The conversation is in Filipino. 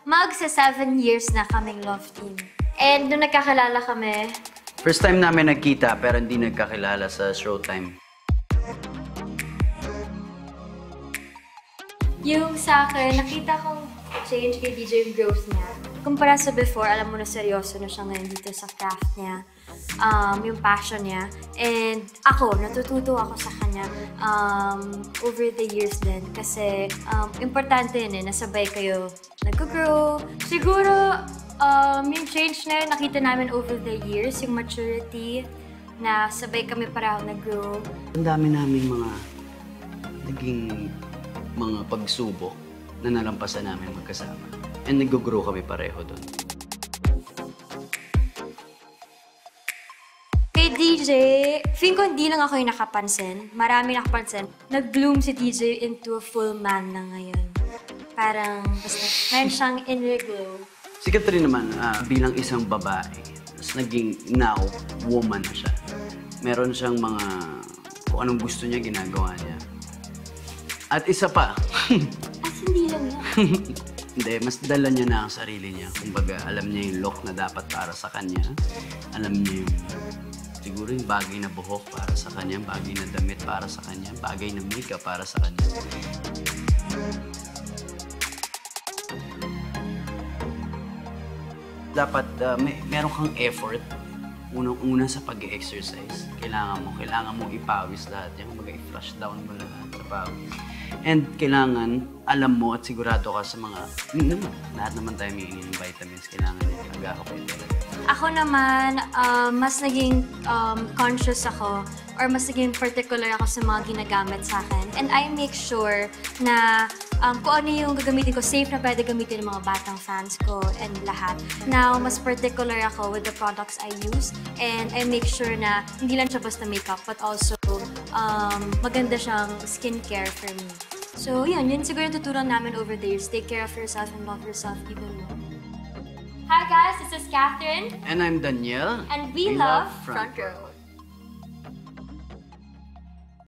Magsa 7 years na kaming love team. And nung nagkakilala kami... First time namin nagkita pero hindi nagkakilala sa Showtime. Yung sa akin, nakita kong change kay DJ yung growth niya. Kumpara sa before, alam mo na seryoso na siya ngayon dito sa craft niya. Yung passion niya. And ako, natututo ako sa kanya over the years din. Kasi importante yun nasabay kayo nag-grow. Siguro, yung change na yun, nakita namin over the years, yung maturity, na sabay kami pareho nag-grow. Ang dami namin mga naging mga pagsubok na nalampasan namin magkasama. And nag-grow kami pareho doon. Kay DJ, feeling ko hindi lang ako yung nakapansin. Marami nakapansin. Nag-bloom si DJ into a full man na ngayon. Parang basta ngayon siyang inner glow. Si Catherine naman, bilang isang babae, tapos naging now, woman na siya. Meron siyang mga, kung anong gusto niya, ginagawa niya. At isa pa. As hindi lang yan. Hindi, mas dala niya na ang sarili niya. Kumbaga, alam niya yung look na dapat para sa kanya. Alam niya yung, siguro yung bagay na buhok para sa kanya, bagay na damit para sa kanya, bagay na makeup para sa kanya. Dapat meron kang effort. Unang-una sa pag-exercise. Kailangan mo ipawis lahat yan. Kumbaga, i-flush down mo lahat sa pawis. And kailangan, alam mo at sigurado ka sa mga, lahat naman tayo may ng vitamins. Kailangan yan. Kagako kayo talaga. Ako naman, mas naging conscious ako or mas naging particular ako sa mga ginagamit sa akin. And I make sure na kung ano yung gagamitin ko, safe na pwede gamitin ng mga batang fans ko and lahat. Now, mas particular ako with the products I use. And I make sure na hindi lang siya basta makeup, but also maganda siyang skincare for me. So, yun siguro yung tuturuan namin over the years. Take care of yourself and love yourself even more. Hi guys, this is Catherine. And I'm Daniel. And we love Front Row.